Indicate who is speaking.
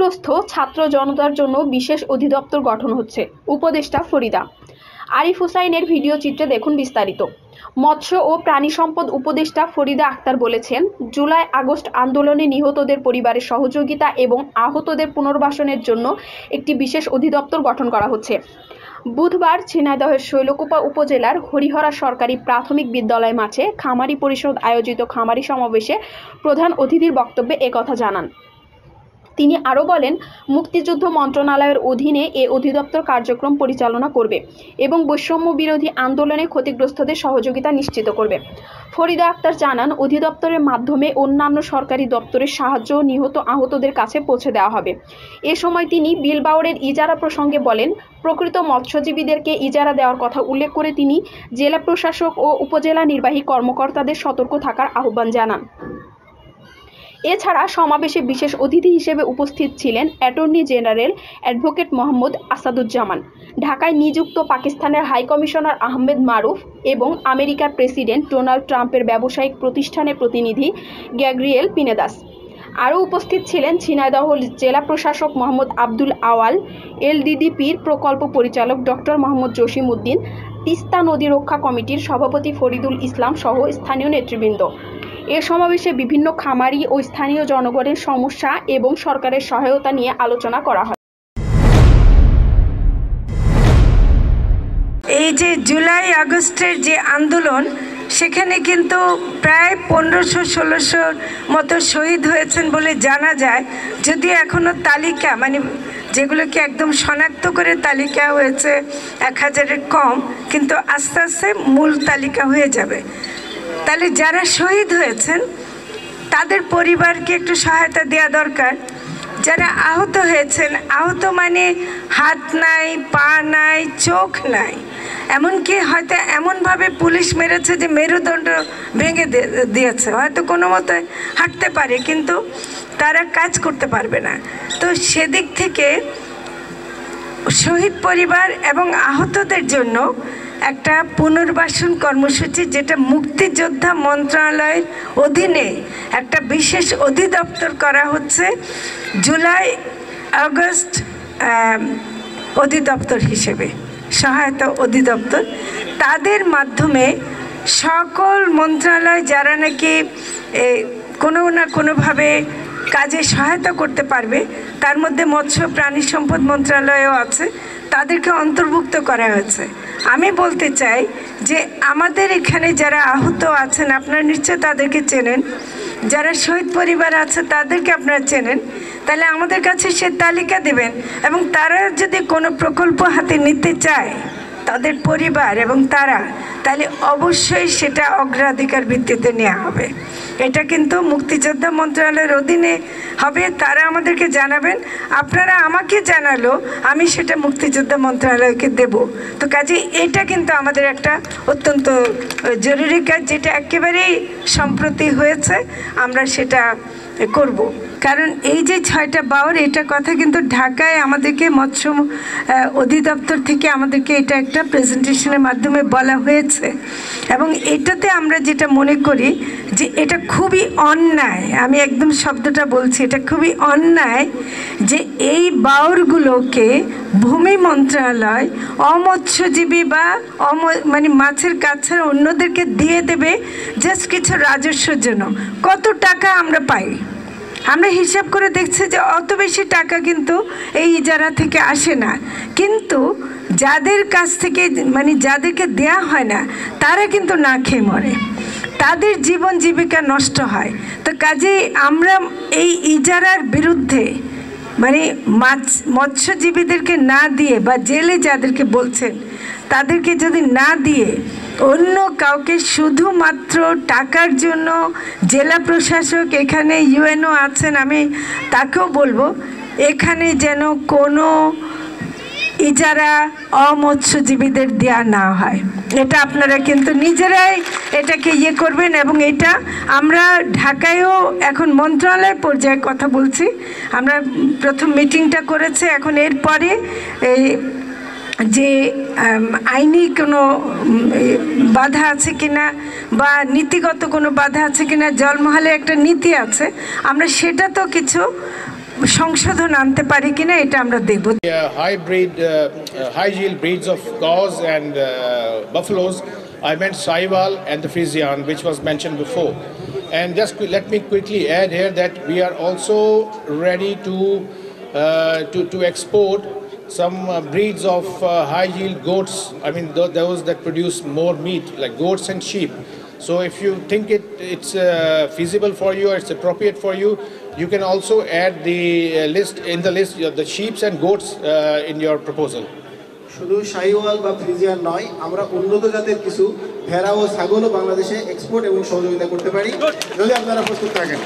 Speaker 1: ক্ষতিগ্রস্ত ছাত্র জনতার জন্য বিশেষ অধিদপ্তর গঠন হচ্ছে। উপদেষ্টা ফরিদা আরিফ হুসাইনের ভিডিও চিত্রে দেখুন বিস্তারিত। মৎস্য ও প্রাণী সম্পদ উপদেষ্টা ফরিদা আক্তার বলেছেন, জুলাই আগস্ট আন্দোলনে নিহতদের পরিবারের সহযোগিতা এবং আহতদের পুনর্বাসনের জন্য একটি বিশেষ অধিদপ্তর গঠন করা হচ্ছে। বুধবার ঝিনাইদহের শৈলকুপা উপজেলার হরিহরা সরকারি প্রাথমিক বিদ্যালয় মাঠে খামারি পরিষদ আয়োজিত খামারি সমাবেশে প্রধান অতিথির বক্তব্যে একথা জানান তিনি। আরও বলেন, মুক্তিযুদ্ধ মন্ত্রণালয়ের অধীনে এ অধিদপ্তর কার্যক্রম পরিচালনা করবে এবং বৈষম্য বিরোধী আন্দোলনে ক্ষতিগ্রস্তদের সহযোগিতা নিশ্চিত করবে। ফরিদা আক্তার জানান, অধিদপ্তরের মাধ্যমে অন্যান্য সরকারি দপ্তরের সাহায্য নিহত আহতদের কাছে পৌঁছে দেওয়া হবে। এ সময় তিনি বিলবাউরের ইজারা প্রসঙ্গে বলেন, প্রকৃত মৎস্যজীবীদেরকে ইজারা দেওয়ার কথা উল্লেখ করে তিনি জেলা প্রশাসক ও উপজেলা নির্বাহী কর্মকর্তাদের সতর্ক থাকার আহ্বান জানান। এছাড়া সমাবেশে বিশেষ অতিথি হিসেবে উপস্থিত ছিলেন attorney general advocate Mohammad Asaduzzaman, ঢাকায় নিযুক্ত পাকিস্তানের হাইকমিশনার আহমেদ মারুফ এবং আমেরিকার প্রেসিডেন্ট ডোনাল্ড ট্রাম্পের ব্যবসায়িক প্রতিষ্ঠানের প্রতিনিধি গ্যাব্রিয়েল পিনেদাস। আরও উপস্থিত ছিলেন ঝিনাইদহ জেলা প্রশাসক মোহাম্মদ আব্দুল আওয়াল, এলডিডিপির প্রকল্প পরিচালক ডক্টর মোহাম্মদ জসিম উদ্দিন, তিস্তা নদী রক্ষা কমিটির সভাপতি ফরিদুল ইসলাম সহ স্থানীয় নেতৃবৃন্দ। এ সমাবেশে বিভিন্ন খামারি ও স্থানীয় জনগণের সমস্যা এবং সরকারের সহায়তা নিয়ে আলোচনা করা হয়।
Speaker 2: এই যে জুলাই আগস্টের যে আন্দোলন, সেখানে কিন্তু প্রায় 1500-1600 মতো শহীদ হয়েছেন বলে জানা যায়। যদি এখনো তালিকা যেগুলোকে একদম শনাক্ত করে তালিকা হয়েছে 1000-এর কম, কিন্তু আস্তে আস্তে মূল তালিকা হয়ে যাবে। তাহলে যারা শহীদ হয়েছেন তাদের পরিবারকে একটু সহায়তা দেওয়া দরকার। যারা আহত হয়েছেন, আহত মানে হাত নাই, পা নাই, চোখ নাই, এমনকি হয়তো এমনভাবে পুলিশ মেরেছে যে মেরুদণ্ড ভেঙে দিয়েছে, হয়তো কোনো মতে হাঁটতে পারে কিন্তু তারা কাজ করতে পারবে না। তো সেদিক থেকে শহীদ পরিবার এবং আহতদের জন্য একটা পুনর্বাসন কর্মসূচি, যেটা মুক্তিযোদ্ধা মন্ত্রণালয়ের অধীনে একটা বিশেষ অধিদপ্তর করা হচ্ছে, জুলাই আগস্ট অধিদপ্তর হিসেবে, সহায়তা অধিদপ্তর। তাদের মাধ্যমে সকল মন্ত্রণালয় যারা নাকি কোনো না কোনোভাবে কাজে সহায়তা করতে পারবে, তার মধ্যে মৎস্য প্রাণী সম্পদ মন্ত্রণালয়ও আছে, তাদেরকে অন্তর্ভুক্ত করা হয়েছে। আমি বলতে চাই যে আমাদের এখানে যারা আহত আছেন, আপনারা নিশ্চয় তাদেরকে চেনেন, যারা শহীদ পরিবার আছে তাদেরকে আপনারা চেনেন, তাহলে আমাদের কাছে সে তালিকা দেবেন এবং তারা যদি কোনো প্রকল্প হাতে নিতে চায়, তাদের পরিবার এবং তারা, তাহলে অবশ্যই সেটা অগ্রাধিকার ভিত্তিতে নেওয়া হবে। এটা কিন্তু মুক্তিযোদ্ধা মন্ত্রণালয়ের অধীনে হবে, তারা আমাদেরকে জানাবেন। আপনারা আমাকে জানালো, আমি সেটা মুক্তিযোদ্ধা মন্ত্রণালয়কে দেব। তো কাজে এটা কিন্তু আমাদের একটা অত্যন্ত জরুরি কাজ, যেটা একেবারেই সম্প্রতি হয়েছে, আমরা সেটা করব। কারণ এই যে 6টা বাউর, এটা কথা কিন্তু ঢাকায় আমাদেরকে মৎস্য অধিদপ্তর থেকে আমাদেরকে এটা একটা প্রেজেন্টেশনের মাধ্যমে বলা হয়েছে এবং এটাতে আমরা যেটা মনে করি যে এটা খুবই অন্যায়, আমি একদম শব্দটা বলছি, এটা খুবই অন্যায় যে এই বাউরগুলোকে ভূমি মন্ত্রণালয় অমৎস্যজীবী বা মাছের কাজ ছাড়া অন্যদেরকে দিয়ে দেবে জাস্ট কিছু রাজস্বের জন্য। কত টাকা আমরা পাই, আমরা হিসাব করে দেখছি যে অত বেশি টাকা কিন্তু এই ইজারা থেকে আসে না, কিন্তু যাদের কাছ থেকে যাদেরকে দেয়া হয় না তারা কিন্তু না খেয়ে মরে, তাদের জীবন জীবিকা নষ্ট হয়। তো কাজেই আমরা এই ইজারার বিরুদ্ধে, মৎস্যজীবীদেরকে না দিয়ে বা জেলে যাদেরকে বলছেন তাদেরকে যদি না দিয়ে অন্য কাউকে শুধুমাত্র টাকার জন্য, জেলা প্রশাসক এখানে ইউএনও আছেন, আমি তাকেও বলবো এখানে যেন কোনো ইজারা অমৎস্যজীবীদের দেয়া না হয়। এটা আপনারা কিন্তু নিজেরাই এটাকে করবেন এবং এটা আমরা ঢাকায়ও এখন মন্ত্রণালয় পর্যায়ে কথা বলছি। আমরা প্রথম মিটিংটা করেছে, এখন এরপরে যে আইনি কোনো বাধা আছে কিনা বা নীতিগত কোনো বাধা আছে কিনা, জলমহলে একটা নীতি আছে, আমরা সেটা তো কিছু সংশোধন আনতে পারি কিনা এটা আমরা দেখব।
Speaker 3: High yield breeds of cows and buffaloes. I meant Sahiwal and the Friesian, which was mentioned before. And just let me quickly add here that we are also ready to export some breeds of high yield goats. I mean those that produce more meat, like goats and sheep. So if you think it's feasible for you or it's appropriate for you, you can also add the list the sheep and goats in your proposal.
Speaker 4: শুধু শাহিওয়াল বা Friesian নয়, আমরা উন্নত জাতের কিছু ভেড়া ও ছাগলও বাংলাদেশে এক্সপোর্ট এবং সহযোগিতা করতে পারি যদি আপনারা প্রস্তুত থাকেন।